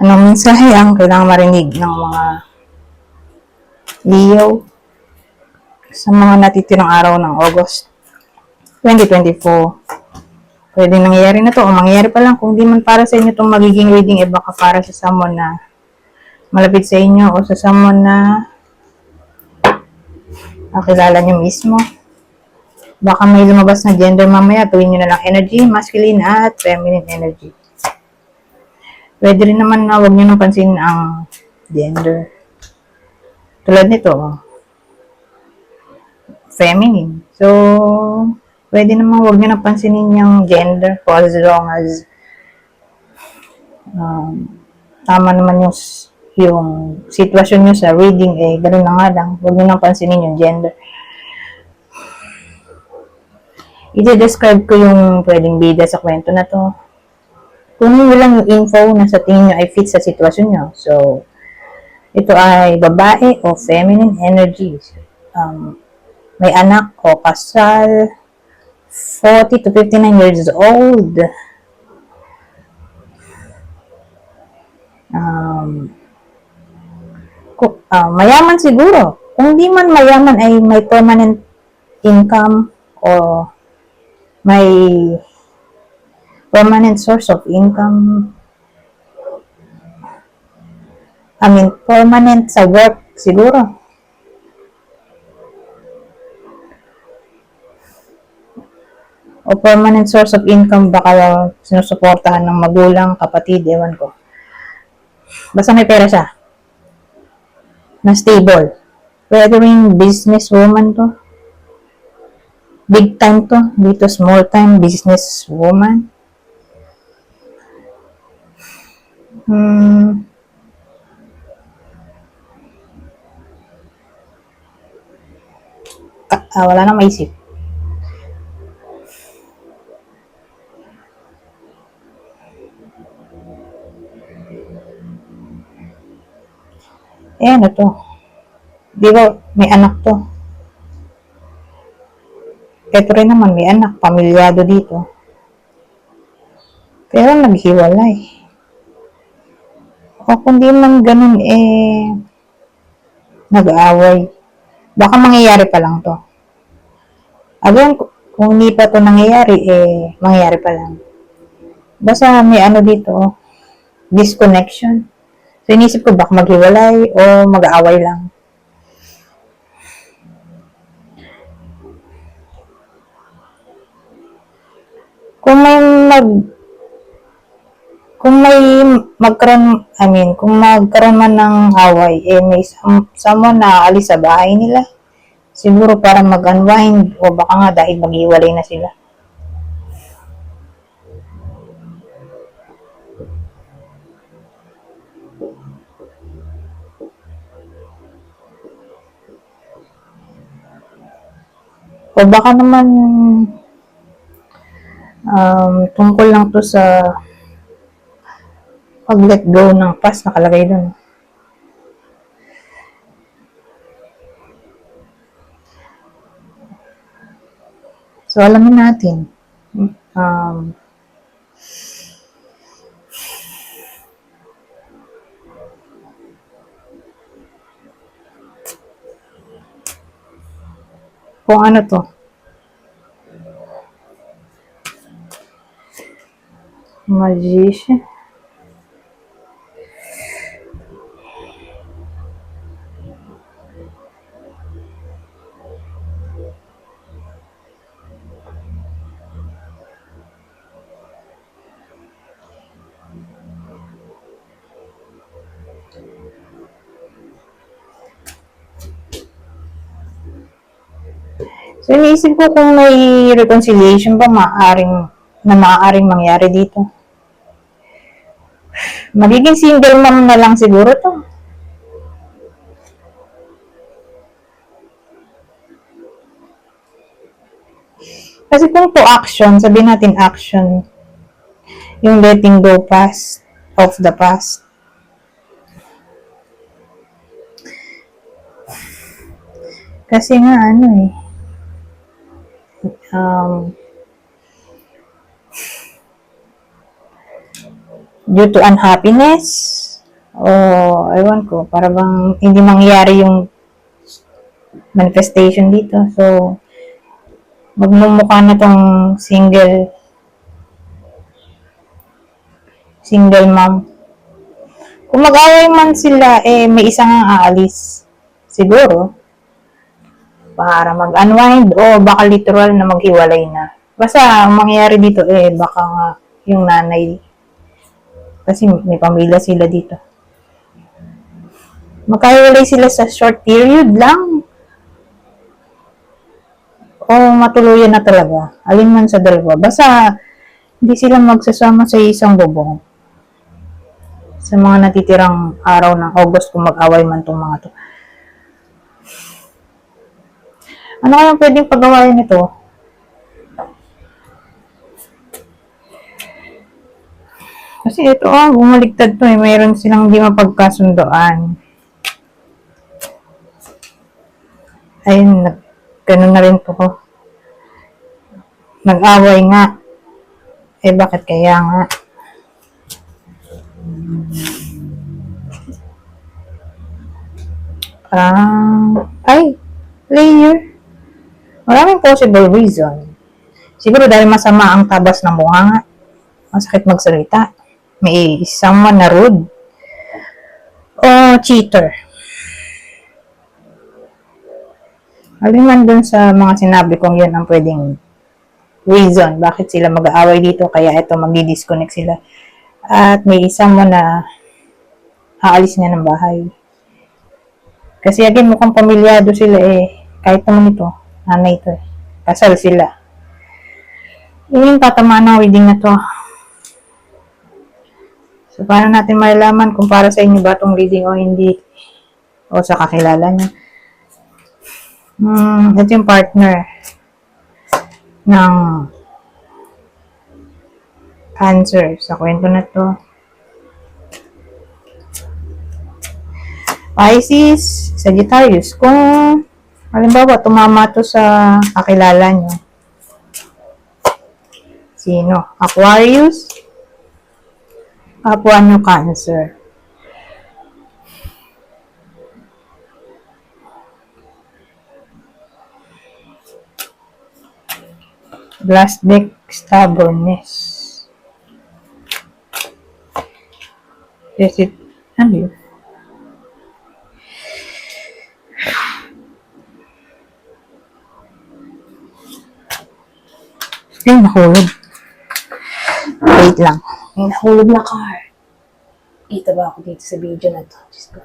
Anong mensahe ang kailangang marinig ng mga Leo sa mga natitirang araw ng August 2024? Pwede nangyayari na to o mangyayari pa lang. Kung di man para sa inyo itong magiging reading, baka para sa someone na malapit sa inyo o sa someone na kilala nyo mismo. Baka may lumabas na gender mamaya, tuwin nyo na lang energy, masculine at feminine energy. Pwede rin naman na huwag nyo nang pansin ang gender. Tulad nito, feminine. So, pwede naman huwag nyo nang pansinin yung gender for as long as tama naman yung sitwasyon nyo sa reading, ganun na nga lang. Huwag nyo nang pansinin yung gender. I-describe ko yung pwedeng bida sa kwento na to. Kunin nyo lang yung info na sa tingin nyo ay fit sa sitwasyon nyo. So, ito ay babae o feminine energies. May anak o kasal, 40 to 59 years old. Mayaman siguro. Kung di man mayaman ay may permanent income o may permanent source of income. Permanent sa work siguro. O permanent source of income, baka sinusuportahan ng magulang, kapatid, ewan ko. Basta may pera siya. Na stable. Pwede rin businesswoman to. Big time to. Dito small time businesswoman. Wala nang maisip. Ano to? Di ba may anak to? Ito rin naman may anak, pamilyado dito. Pero naghiwalay. O kung di man ganun, nag-aaway. Baka mangyayari pa lang to. Again, kung hindi pa to nangyayari, mangyayari pa lang. Basta may dito, disconnection. So, inisip ko baka maghiwalay o mag-aaway lang. Kung magkaroon man ng away, may someone na aalis sa bahay nila. Siguro para mag-unwind o baka nga dahil maghiwalay na sila. O baka naman tungkol lang to sa pag-let go ng past nakalagay dun. So, alamin natin. Kung ano to. Magician. So, iniisip ko kung may reconciliation ba maaaring mangyari dito. Magiging single mom na lang siguro to. Kasi kung to action, sabihin natin action, yung letting go of the past. Kasi nga due to unhappiness, O, ewan ko, para bang hindi mangyayari yung manifestation dito. So, magmumukha na tong single mom. Kung mag-away man sila, may isang aalis. Siguro, para mag-unwind o baka literal na maghiwalay na. Basta, ang mangyayari dito, baka nga yung nanay, kasi may pamilya sila dito. Magkahiwalay sila sa short period lang. O matuluyan na talaga. Alin man sa dalawa. Basta, hindi sila magsasama sa isang bubong. Sa mga natitirang araw ng August kung mag-away man tong mga to. Ano kayang pwedeng pagawain nito? Kasi ito, bumaligtad to mayroon silang hindi mapagkasundoan. Ayun, ganun na rin po. Nag-away nga. Bakit kaya nga? Player. Maraming possible reason. Siguro dahil masama ang tabas ng bunganga. Masakit magsalita. May someone na rude. O cheater. Alin man dun sa mga sinabi kong yun ang pwedeng reason bakit sila mag-aaway dito, kaya ito magdi-disconnect sila. At may someone na aalis nga ng bahay. Kasi again, mukhang pamilyado sila kahit naman ito, nanay ito kasal sila. Yun yung tatamaan ng reading na to. So, paano natin malalaman kung para sa inyo ba itong reading o hindi? O sa kakilala niya. Ito yung partner ng Cancer sa kwento na to. Pisces, Sagittarius. Kung halimbawa tumama to sa kakilala nyo. Sino? Aquarius. Kapwa nyo Cancer. Last deck, stubbornness. Ano yun? Ay, nahulog. Wait lang. May nahulog na card. Kita ba ako dito sa video na to? Just go.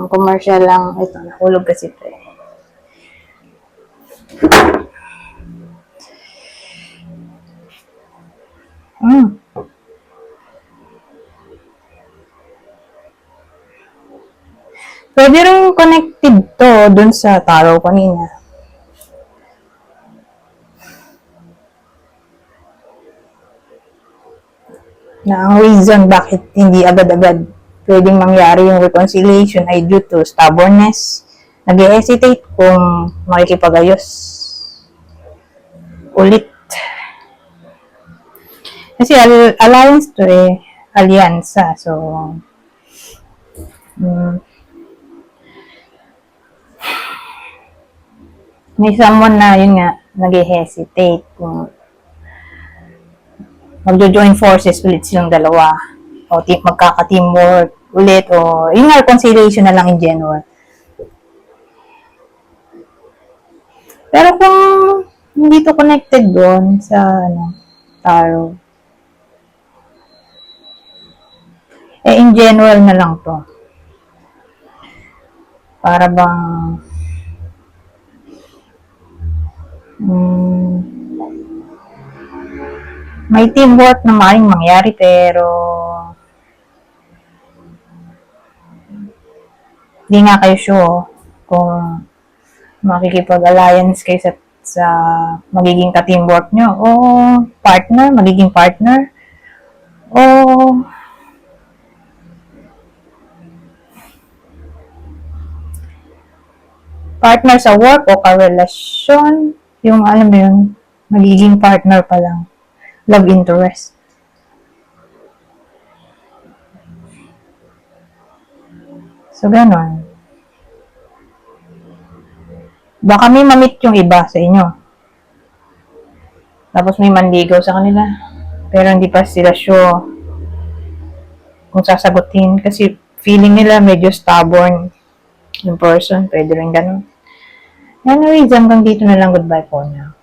Commercial lang. Ito, nahulog kasi ito Pwede rin connected to dun sa tarot kanina. Na ang reason bakit hindi agad-agad pwedeng mangyari yung reconciliation ay due to stubbornness. Nag-hesitate kung makikipagayos ulit. Kasi alliance to alyansa. So, may someone na yun nga nag-hesitate kung magjo-join forces ulit silang dalawa o magkaka-teamwork ulit o yung reconciliation na lang in general. Pero kung hindi to connected doon sa tarot, in general na lang to. Para bang may teamwork na maaaring mangyari pero hindi nga kayo sure kung makikipag-alliance kayo sa magiging ka-teamwork nyo o magiging partner o partner sa work o ka-relasyon, yung alam mo yun, magiging partner pa lang. love interest. So, ganon. Baka may mamit yung iba sa inyo. Tapos may manligaw sa kanila. Pero hindi pa sila sure kung sasagutin. Kasi feeling nila medyo stubborn yung person. Pwede rin ganun. Anyways, hanggang dito na lang. Goodbye po na.